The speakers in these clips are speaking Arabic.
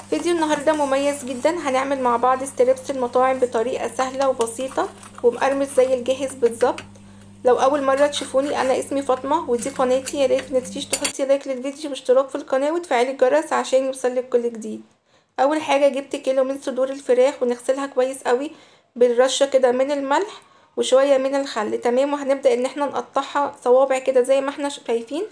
فيديو النهاردة مميز جدا. هنعمل مع بعض ستريبس المطاعم بطريقة سهلة وبسيطة ومقرمش زي الجاهز بالظبط. لو اول مرة تشوفوني، انا اسمي فاطمة ودي قناتي. يا ريت متنسيش تحطي لايك للفيديو واشتراك في القناة وتفعلي الجرس عشان يوصلك كل جديد. اول حاجة جبت كيلو من صدور الفراخ ونغسلها كويس قوي بالرشة كده من الملح وشوية من الخل. تمام. وهنبدأ ان احنا نقطعها صوابع كده زي ما احنا شايفين،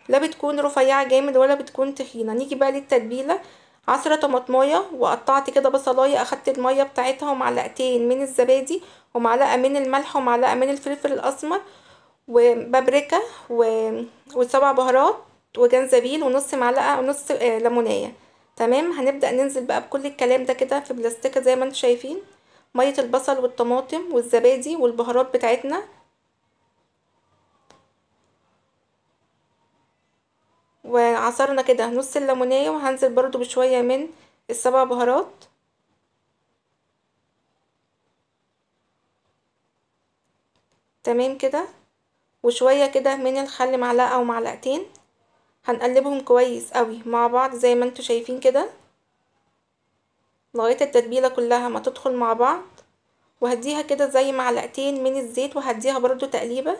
لا بتكون رفيعة جامد ولا بتكون تخينة. نيجي بقى للتتبيلة. عصرة طماطمايه وقطعت كده بصلايه، اخدت الميه بتاعتها ومعلقتين من الزبادي ومعلقه من الملح ومعلقه من الفلفل الاسمر وبابريكا وسبع بهارات وجنزبيل ونص معلقه ونص ليمونيه. تمام. هنبدا ننزل بقى بكل الكلام ده كده في بلاستيكه زي ما انتم شايفين. ميه البصل والطماطم والزبادي والبهارات بتاعتنا، وعصرنا كده نص الليمونيه، وهنزل برضو بشويه من السبع بهارات. تمام كده. وشوية كده من الخل، معلقة او معلقتين. هنقلبهم كويس قوي مع بعض زي ما انتوا شايفين كده لغاية التتبيلة كلها ما تدخل مع بعض. وهديها كده زي معلقتين من الزيت وهديها برضو تقليبة.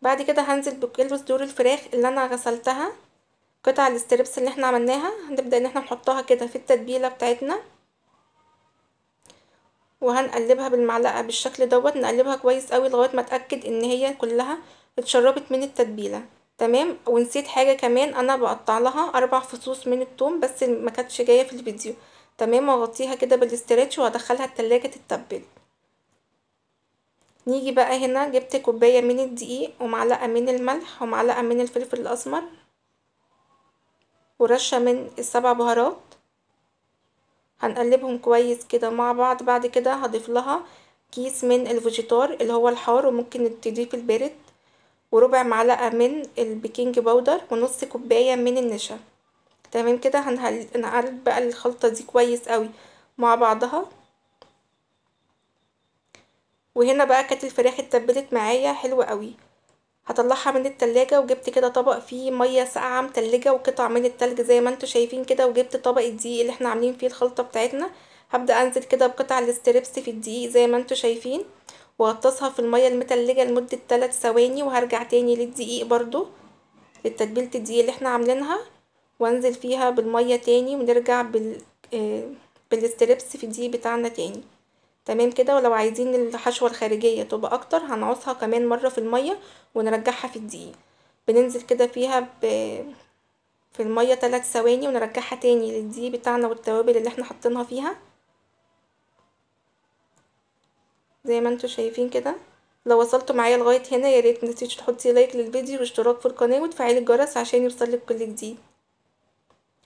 بعد كده هنزل بكيلو صدور الفراخ اللي انا غسلتها، قطع الستريبس اللي احنا عملناها. هنبدأ ان احنا نحطها كده في التتبيلة بتاعتنا وهنقلبها بالمعلقة بالشكل دوت. نقلبها كويس قوي لغاية ما اتأكد ان هي كلها اتشربت من التتبيلة. تمام. ونسيت حاجة كمان، انا بقطع لها 4 فصوص من الثوم بس ما كانتش جاية في الفيديو. تمام. واغطيها كده بالاسترتش وهدخلها التلاجة تتبل. نيجي بقى هنا، جبت كوباية من الدقيق ومعلقة من الملح ومعلقة من الفلفل الاسمر ورشة من السبع بهارات. هنقلبهم كويس كده مع بعض. بعد كده هضيف لها كيس من الفيجيتار اللي هو الحار، وممكن تضيف البارد، وربع معلقة من البيكنج باودر ونص كوباية من النشا. تمام كده. هنقلب بقى الخلطة دي كويس قوي مع بعضها. وهنا بقى كانت الفراخ اتبلت معايا حلوة قوي. هطلعها من التلاجة، وجبت كده طبق فيه مية ساقعة متلجة وقطع من التلج زي ما انتوا شايفين كده. وجبت طبق الدقيق اللي احنا عاملين فيه الخلطة بتاعتنا. هبدأ انزل كده بقطع الستريبس في الدقيق زي ما انتوا شايفين، وغطسها في المية المتلجة لمدة 3 ثواني، وهرجع تاني للدقيق برضو لتتبيلة الدقيق اللي احنا عاملينها، وانزل فيها بالمية تاني ونرجع بالستريبس في الدقيق بتاعنا تاني. تمام كده. ولو عايزين الحشوة الخارجية تبقى اكتر هنعوزها كمان مرة في المية ونرجعها في الدقيق. بننزل كده فيها في المية 3 ثواني ونرجعها تاني للدقيق بتاعنا والتوابل اللي احنا حطيناها فيها زي ما انتوا شايفين كده. لو وصلتوا معايا لغاية هنا، يا ريت متنسيش تحطي لايك للفيديو واشتراك في القناة وتفعيلي الجرس عشان يوصلك كل جديد.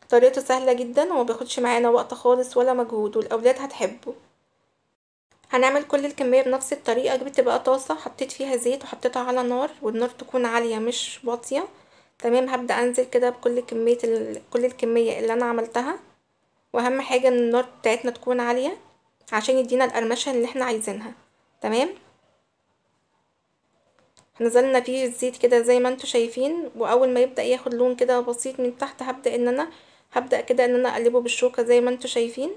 طريقته سهلة جدا وما بياخدش معانا وقت خالص ولا مجهود، والاولاد هتحبه. هنعمل كل الكمية بنفس الطريقة. جبت بقى طاسة، حطيت فيها زيت وحطيتها على نار، والنار تكون عالية مش واطية. تمام. هبدأ انزل كده بكل كل الكمية اللي انا عملتها. واهم حاجة ان النار بتاعتنا تكون عالية عشان يدينا القرمشة اللي احنا عايزينها. تمام. نزلنا فيه الزيت كده زي ما انتوا شايفين، واول ما يبدأ ياخد لون كده بسيط من تحت هبدأ كده ان انا اقلبه بالشوكة زي ما انتوا شايفين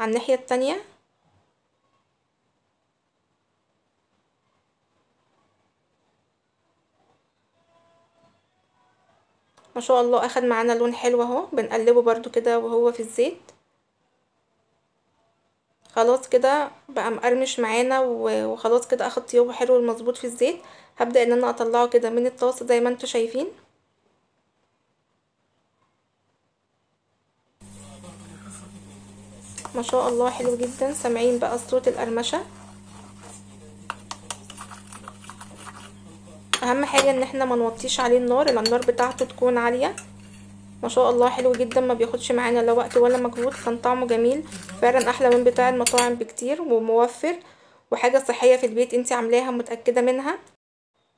على الناحية التانية. ما شاء الله اخد معانا لون حلو اهو. بنقلبه برضو كده وهو في الزيت. خلاص كده بقى مقرمش معانا وخلاص كده اخد طيابه حلو المظبوط في الزيت. هبدأ ان انا اطلعه كده من الطاسة زي ما انتوا شايفين. ما شاء الله حلو جدا. سامعين بقى صوت القرمشة. اهم حاجة ان احنا ما نوطيش عليه النار، النار بتاعته تكون عالية. ما شاء الله حلو جدا، ما بياخدش معانا لا وقت ولا مجهود. كان طعمه جميل فعلا، احلى من بتاع المطاعم بكتير وموفر، وحاجة صحية في البيت انتي عاملاها متأكدة منها.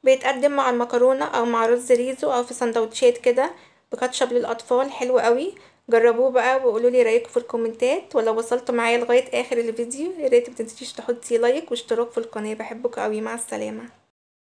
بيتقدم مع المكرونة او مع رز ريزو او في سندوتشات كده بكاتشب للاطفال. حلو قوي. جربوه بقى وقولوا لي رايكم في الكومنتات. ولو وصلتوا معايا لغايه اخر الفيديو، يا ريت متنسيش تحطي لايك واشتراك في القناه. بحبكم قوي. مع السلامه.